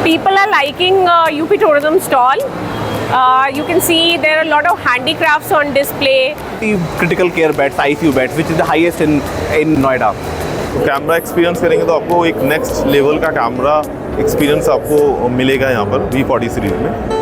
People are liking UP Tourism stall. You can see there are a lot of handicrafts on display. Critical care beds, ICU beds, which is the highest in Noida. Camera experience करेंगे तो आपको एक next level का camera experience आपको मिलेगा यहाँ पर V40 series में.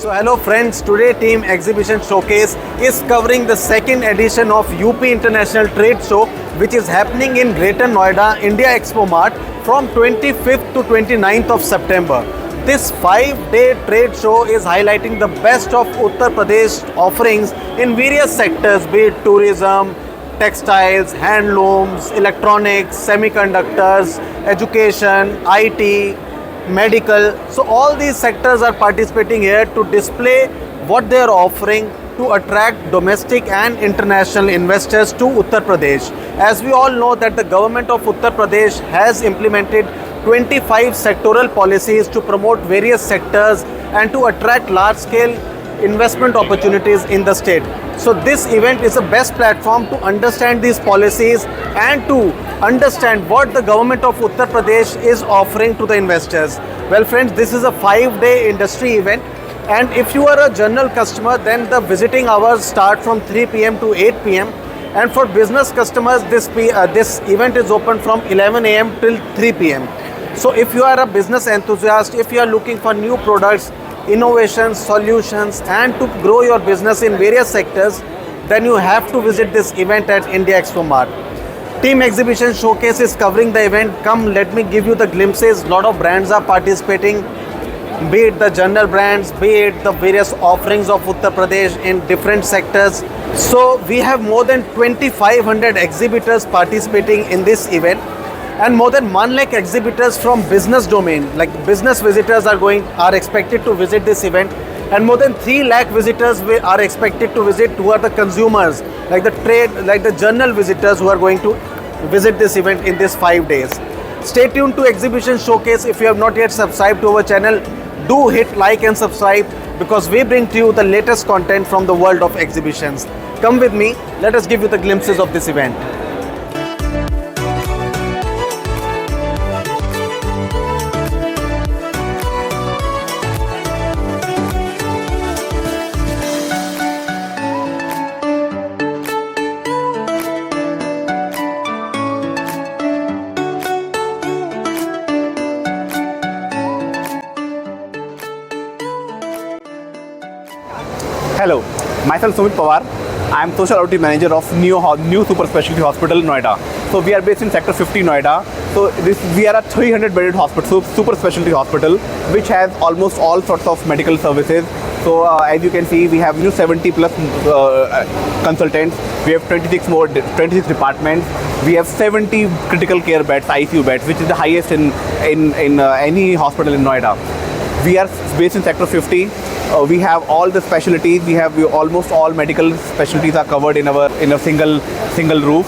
So hello friends, today Team Exhibition Showcase is covering the second edition of UP International Trade Show, which is happening in Greater Noida, India Expo Mart from 25th to 29th of September. This 5-day trade show is highlighting the best of Uttar Pradesh offerings in various sectors, be it tourism, textiles, handlooms, electronics, semiconductors, education, IT, medical. So all these sectors are participating here to display what they are offering to attract domestic and international investors to Uttar Pradesh. As we all know that the government of Uttar Pradesh has implemented 25 sectoral policies to promote various sectors and to attract large scale investment opportunities in the state. So this event is the best platform to understand these policies and to understand what the government of Uttar Pradesh is offering to the investors. Well friends, this is a 5-day industry event, and if you are a general customer, then the visiting hours start from 3 p.m. to 8 p.m. and for business customers this event is open from 11 a.m. till 3 p.m. So if you are a business enthusiast, if you are looking for new products, innovations, solutions and to grow your business in various sectors, then you have to visit this event at India Expo Mart. Team Exhibition Showcase is covering the event. Come, let me give you the glimpses. Lot of brands are participating, be it the general brands, be it the various offerings of Uttar Pradesh in different sectors. So we have more than 2,500 exhibitors participating in this event, and more than 1 lakh exhibitors from business domain, like business visitors are expected to visit this event, and more than 3 lakh visitors are expected to visit who are the consumers, like the trade, like the general visitors who are going to visit this event in these 5 days. Stay tuned to Exhibition Showcase. If you have not yet subscribed to our channel, do hit like and subscribe, because we bring to you the latest content from the world of exhibitions. Come with me, let us give you the glimpses of this event. Hello, myself Sumit Pawar. I am Social Outreach Manager of New Super Specialty Hospital, Noida. So we are based in Sector 50, Noida. So we are a 300-bedded hospital, super specialty hospital, which has almost all sorts of medical services. So as you can see, we have 70 plus consultants. We have 26 departments. We have 70 critical care beds, ICU beds, which is the highest in any hospital in Noida. We are based in Sector 50. We have all the specialties. Almost all medical specialties are covered in a single roof.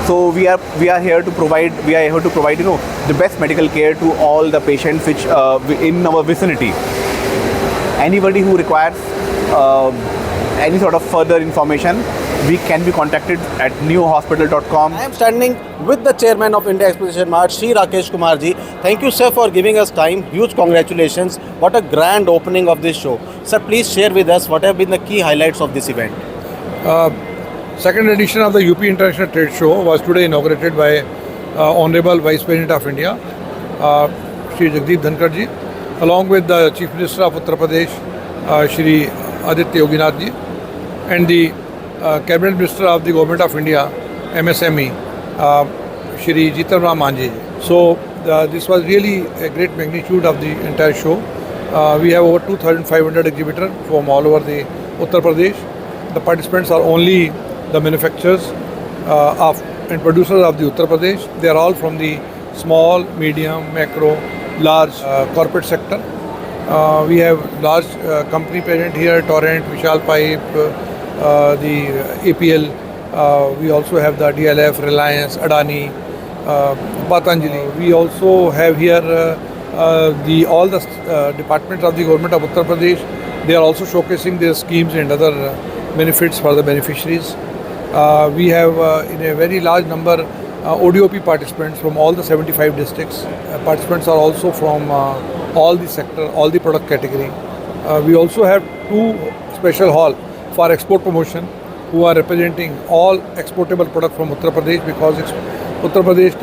So we are here to provide the best medical care to all the patients which in our vicinity. Anybody who requires any sort of further information, we can be contacted at newhospital.com. I am standing with the chairman of India Exposition Mart, Shri Rakesh Kumar ji. Thank you, sir, for giving us time. Huge congratulations. What a grand opening of this show. Sir, please share with us what have been the key highlights of this event. Second edition of the UP International Trade Show was today inaugurated by Honorable Vice President of India, Shri Jagdeep Dhankar ji, along with the Chief Minister of Uttar Pradesh, Shri Aditya Yogi Nath ji, and the Cabinet Minister of the Government of India, MSME, Shri Jitan Ram Manjhi. So this was really a great magnitude of the entire show. We have over 2,500 exhibitors from all over the Uttar Pradesh. The participants are only the manufacturers of and producers of the Uttar Pradesh. They are all from the small, medium, macro, large corporate sector. We have large company present here, Torrent, Vishal Pipe, the APL. We also have the DLF, Reliance, Adani, Patanjali. We also have here all the departments of the government of Uttar Pradesh. They are also showcasing their schemes and other benefits for the beneficiaries. We have in a very large number ODOP participants from all the 75 districts. Participants are also from all the sector, all the product category. We also have 2 special hall for export promotion who are representing all exportable product from Uttar Pradesh, because Uttar Pradesh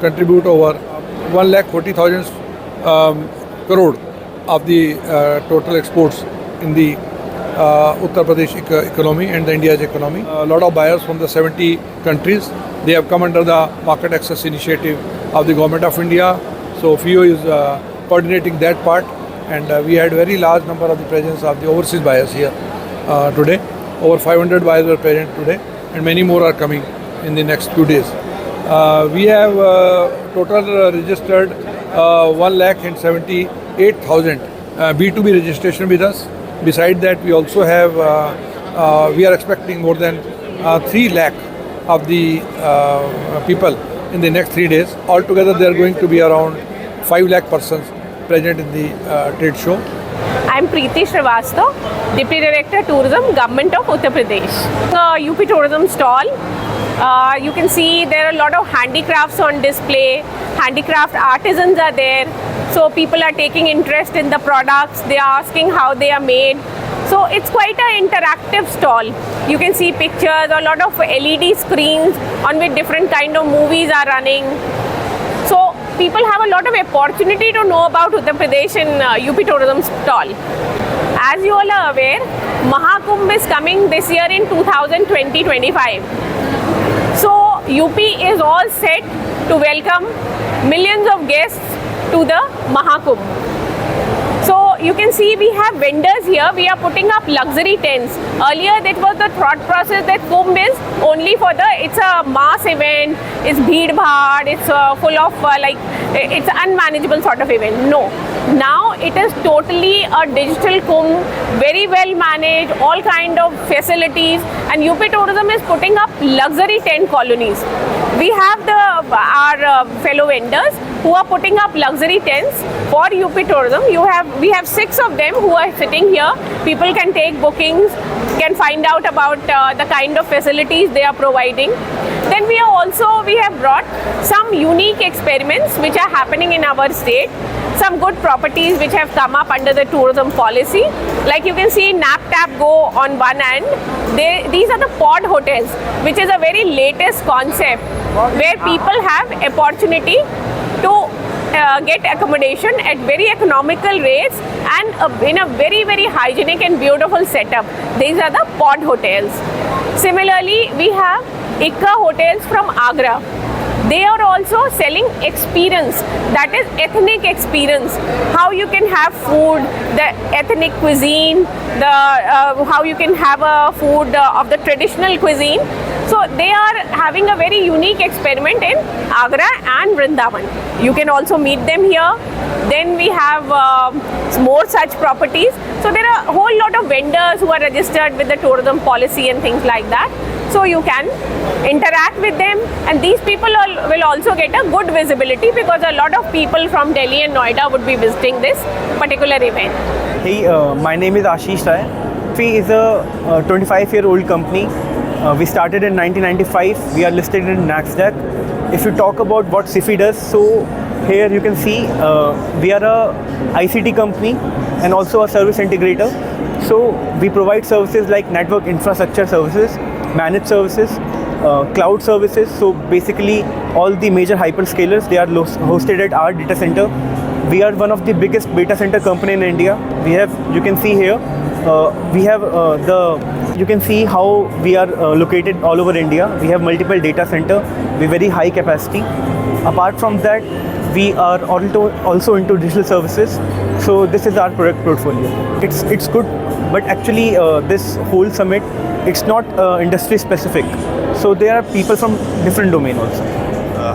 contribute over 1,40,000 crore of the total exports in the Uttar Pradesh economy and the India's economy. A lot of buyers from the 70 countries, they have come under the market access initiative of the government of India. So FIO is coordinating that part, and we had very large number of the presence of the overseas buyers here today. Over 500 buyers were present today, and many more are coming in the next few days. We have total registered 1,78,000 B2B registration with us. Beside that, we also have, we are expecting more than 3 lakh of the people in the next 3 days. Altogether, there are going to be around 5 lakh persons present in the trade show. I'm Preeti Srivastav, Deputy Director Tourism, Government of Uttar Pradesh. UP Tourism stall. You can see there are a lot of handicrafts on display. Handicraft artisans are there. So people are taking interest in the products. They are asking how they are made. So it's quite an interactive stall. You can see pictures, a lot of LED screens on which different kind of movies are running. So people have a lot of opportunity to know about Uttar Pradesh in UP Tourism stall. As you all are aware, Mahakumbh is coming this year in 2020-25. So UP is all set to welcome millions of guests to the Mahakumbh. So you can see we have vendors here. We are putting up luxury tents. Earlier that was the thought process that Kumbh is only for it's a mass event, it's bheed bhaad, it's full of it's an unmanageable sort of event. No. Now it is totally a digital Kumbh, very well managed, all kind of facilities, and UP Tourism is putting up luxury tent colonies. We have our fellow vendors who are putting up luxury tents for UP Tourism. We have 6 of them who are sitting here. People can take bookings, can find out about the kind of facilities they are providing. Then we have brought some unique experiments which are happening in our state. Some good properties which have come up under the tourism policy. Like you can see Nap Tap Go on one end. These are the pod hotels, which is a very latest concept where people have opportunity to get accommodation at very economical rates and in a very, very hygienic and beautiful setup. These are the pod hotels. Similarly, we have Ikka hotels from Agra. They are also selling experience, that is ethnic experience. How you can have food, the ethnic cuisine, how you can have a food of the traditional cuisine. So they are having a very unique experiment in Agra and Vrindavan. You can also meet them here. Then we have more such properties. So there are a whole lot of vendors who are registered with the tourism policy and things like that. So you can interact with them, and these people will also get a good visibility because a lot of people from Delhi and Noida would be visiting this particular event. Hey, my name is Ashish Rai. Sifi is a 25-year-old company. We started in 1995. We are listed in NASDAQ. If you talk about what Sifi does, so here you can see we are a ICT company and also a service integrator. So we provide services like network infrastructure services, managed services, cloud services. So basically all the major hyperscalers, they are hosted at our data center. We are one of the biggest data center company in India. We have, you can see here, you can see how we are located all over India. We have multiple data center with very high capacity. Apart from that, we are also into digital services. So this is our product portfolio. It's good, but actually this whole summit it's not industry specific. So there are people from different domain also.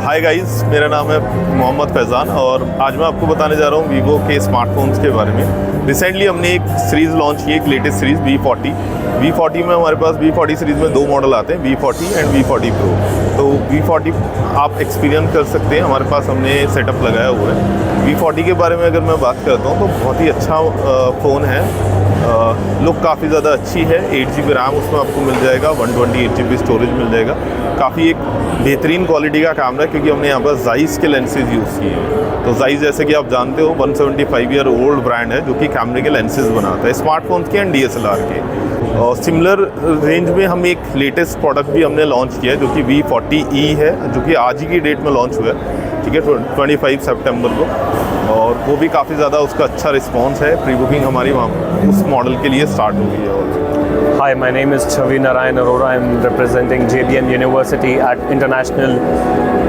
Hi guys, मेरा नाम है मोहम्मद फैज़ान और आज मैं आपको बताने जा रहा हूँ वीवो के स्मार्टफोन्स के बारे में। रिसेंटली हमने एक सीरीज़ लॉन्च की, एक लेटेस्ट सीरीज़ V40 में हमारे पास V40 सीरीज़ में 2 मॉडल आते हैं, V40 एंड V40 Pro। तो V40 आप एक्सपीरियंस कर सकते हैं, हमारे पास हमने सेटअप लगाया हुआ है। V40 के बारे में अगर मैं बात करता हूँ तो बहुत ही अच्छा फ़ोन है। लुक काफ़ी ज़्यादा अच्छी है, 8GB रैम उसमें आपको मिल जाएगा, 128GB स्टोरेज मिल जाएगा। काफ़ी एक बेहतरीन क्वालिटी का कैमरा, क्योंकि हमने यहाँ पर Zeiss के लेंसेज यूज़ किए हैं। तो Zeiss जैसे कि आप जानते हो 175 ईयर ओल्ड ब्रांड है जो कि कैमरे के लेंसेज बनाता है, स्मार्टफोन्स के एंड DSLR के। और सिमिलर रेंज में हम एक लेटेस्ट प्रोडक्ट भी हमने लॉन्च किया है जो कि V40e है, जो कि आज ही की डेट में लॉन्च हुआ है, ठीक है, 25 सितंबर को। और वो भी काफ़ी ज़्यादा उसका अच्छा रिस्पॉन्स है। प्री बुकिंग हमारी वहाँ उस मॉडल के लिए स्टार्ट हो गई है। Hi, my name is Chavi Narayan Arora. I'm representing JBM University at International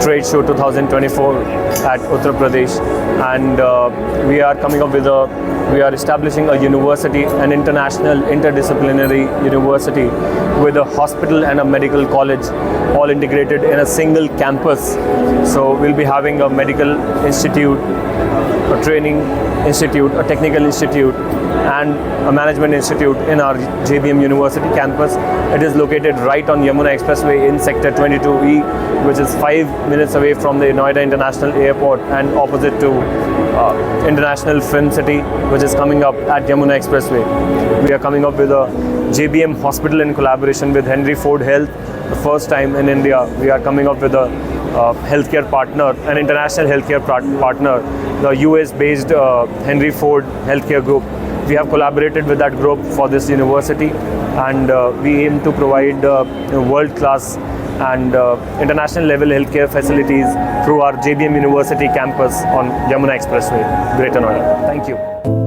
Trade Show 2024 at Uttar Pradesh, and we are establishing a university, an international interdisciplinary university with a hospital and a medical college, all integrated in a single campus. So we'll be having a medical institute, a training institute, a technical institute, and a management institute in our JBM University campus. It is located right on Yamuna Expressway in Sector 22E, which is 5 minutes away from the Noida International Airport and opposite to International Film City, which is coming up at Yamuna Expressway. We are coming up with a JBM hospital in collaboration with Henry Ford Health. The first time in India, we are coming up with a healthcare partner, an international healthcare partner, the US-based Henry Ford Healthcare Group. We have collaborated with that group for this university, and we aim to provide world-class and international level healthcare facilities through our JBM University campus on Yamuna Expressway, Greater Noida. Thank you.